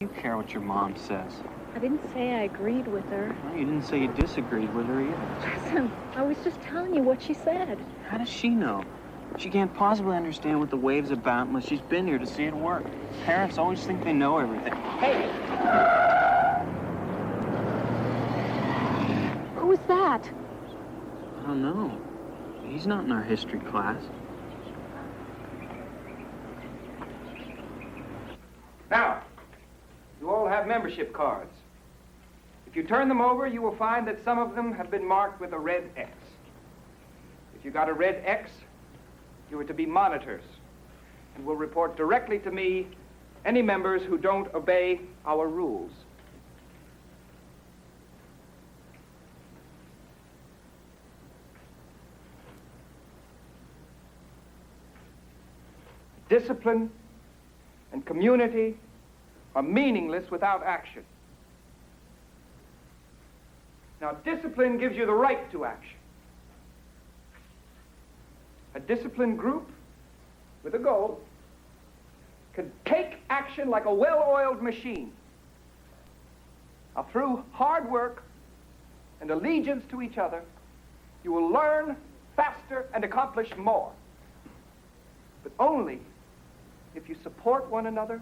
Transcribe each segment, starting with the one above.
You care what your mom says. I didn't say I agreed with her. Well, you didn't say you disagreed with her either. Listen, I was just telling you what she said. How does she know? She can't possibly understand what the wave's about unless she's been here to see it work. Parents always think they know everything. Hey! Who was that? I don't know. He's not in our history class. Now, you all have membership cards. If you turn them over, you will find that some of them have been marked with a red X. If you got a red X, you are to be monitors and will report directly to me any members who don't obey our rules. Discipline and community are meaningless without action. Now, discipline gives you the right to action. A disciplined group with a goal can take action like a well-oiled machine. Now, through hard work and allegiance to each other, you will learn faster and accomplish more. But only if you support one another,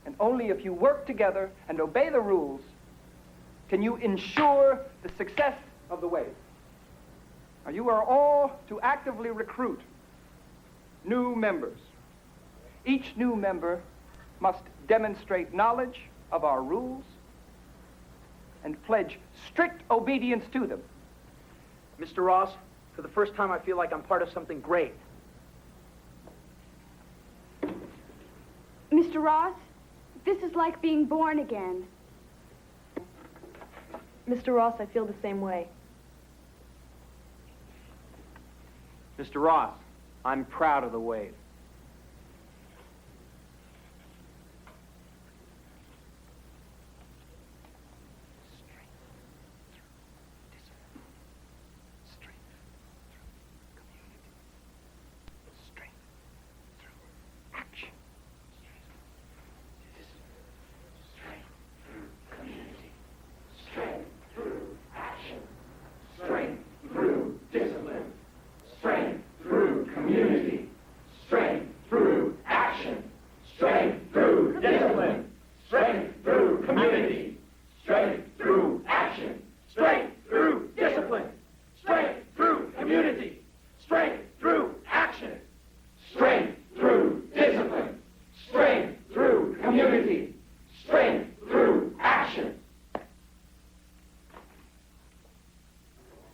and only if you work together and obey the rules, can you ensure the success of the wave. Now, you are all to actively recruit new members. Each new member must demonstrate knowledge of our rules and pledge strict obedience to them. Mr. Ross, for the first time I feel like I'm part of something great. Mr. Ross, this is like being born again. Mr. Ross, I feel the same way. Mr. Ross, I'm proud of the wave.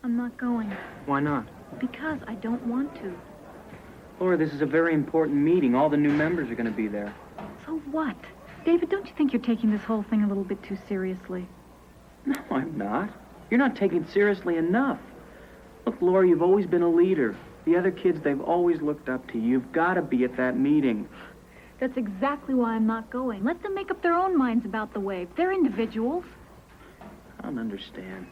I'm not going. Why not? Because I don't want to. Laura, this is a very important meeting. All the new members are going to be there. So what? David, don't you think you're taking this whole thing a little bit too seriously? No, I'm not. You're not taking it seriously enough. Look, Laura, you've always been a leader. The other kids, they've always looked up to you. You've got to be at that meeting. That's exactly why I'm not going. Let them make up their own minds about the wave. They're individuals. I don't understand.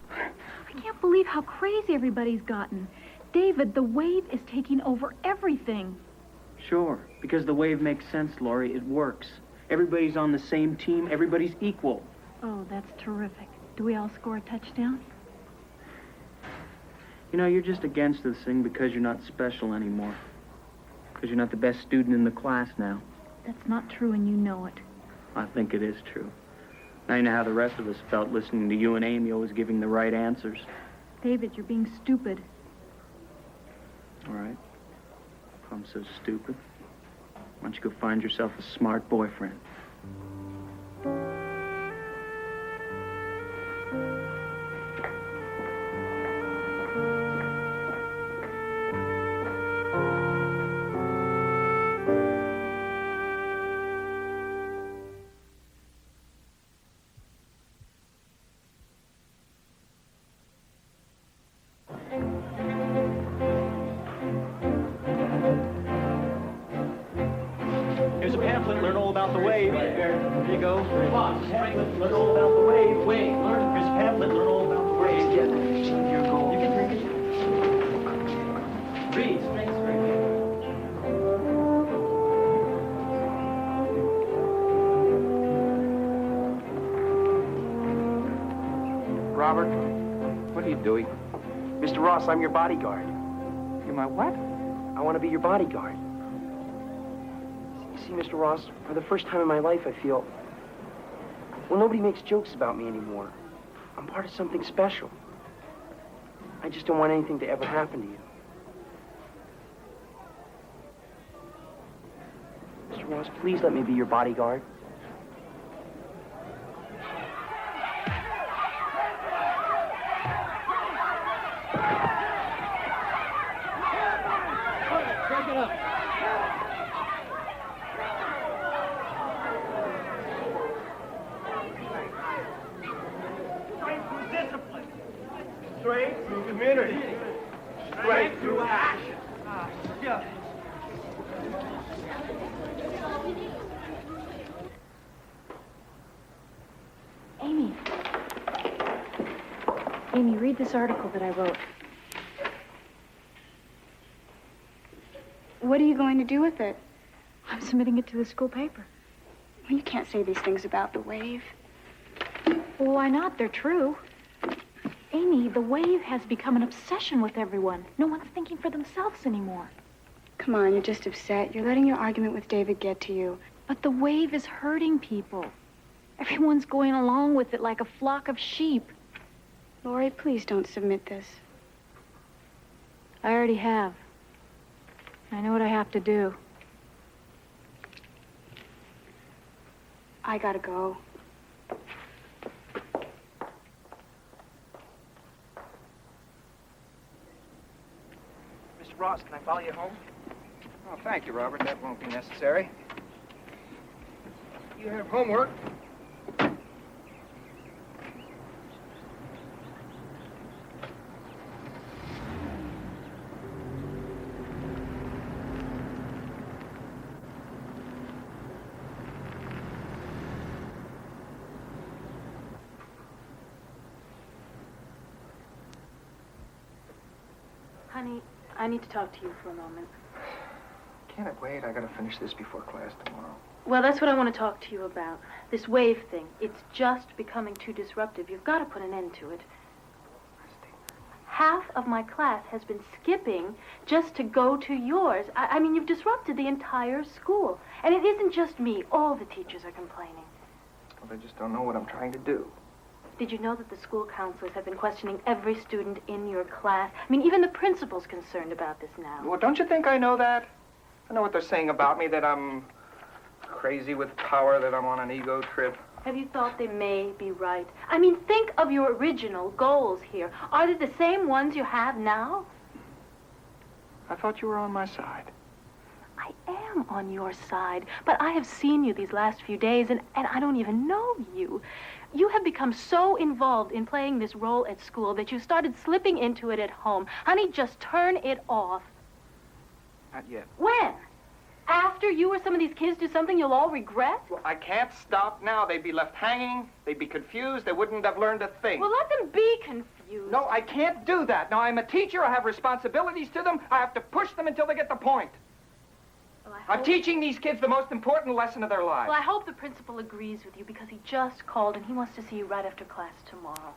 I can't believe how crazy everybody's gotten. David, the wave is taking over everything. Sure, because the wave makes sense, Laurie. It works. Everybody's on the same team. Everybody's equal. Oh, that's terrific. Do we all score a touchdown? You know, you're just against this thing because you're not special anymore. Because you're not the best student in the class now. That's not true, and you know it. I think it is true. Now you know how the rest of us felt listening to you and Amy always giving the right answers. David, you're being stupid. All right. If I'm so stupid, why don't you go find yourself a smart boyfriend? Here's a pamphlet, learn all about the wave. There you go. Pamphlet, learn all about the wave. Wait, here's a pamphlet, learn all about the wave. Your goal. You can drink it. Read. Robert. What are you doing? Mr. Ross, I'm your bodyguard. You're my what? I want to be your bodyguard. See, Mr. Ross, for the first time in my life, I feel... Well, nobody makes jokes about me anymore. I'm part of something special. I just don't want anything to ever happen to you. Mr. Ross, please let me be your bodyguard. Strength through community. Strength through action. Amy. Amy, read this article that I wrote. What are you going to do with it? I'm submitting it to the school paper. You can't say these things about the wave. Well, why not? They're true. Amy, the wave has become an obsession with everyone. No one's thinking for themselves anymore. Come on, you're just upset. You're letting your argument with David get to you. But the wave is hurting people. Everyone's going along with it like a flock of sheep. Lori, please don't submit this. I already have. I know what I have to do. I gotta go. Mr. Ross, can I follow you home? Oh, thank you, Robert. That won't be necessary. You have homework. Honey, I need to talk to you for a moment. Can't it wait? I gotta finish this before class tomorrow. Well, that's what I want to talk to you about. This wave thing. It's just becoming too disruptive. You've got to put an end to it. Half of my class has been skipping just to go to yours. I mean, you've disrupted the entire school. And it isn't just me. All the teachers are complaining. Well, they just don't know what I'm trying to do. Did you know that the school counselors have been questioning every student in your class? I mean, even the principal's concerned about this now. Well, don't you think I know that? I know what they're saying about me, that I'm crazy with power, that I'm on an ego trip. Have you thought they may be right? I mean, think of your original goals here. Are they the same ones you have now? I thought you were on my side. I am on your side, but I have seen you these last few days, and I don't even know you. You have become so involved in playing this role at school that you started slipping into it at home. Honey, just turn it off. Not yet. When? After you or some of these kids do something you'll all regret? Well, I can't stop now. They'd be left hanging. They'd be confused. They wouldn't have learned a thing. Well, let them be confused. No, I can't do that. Now, I'm a teacher. I have responsibilities to them. I have to push them until they get the point. Well, I'm teaching these kids the most important lesson of their lives. Well, I hope the principal agrees with you because he just called and he wants to see you right after class tomorrow.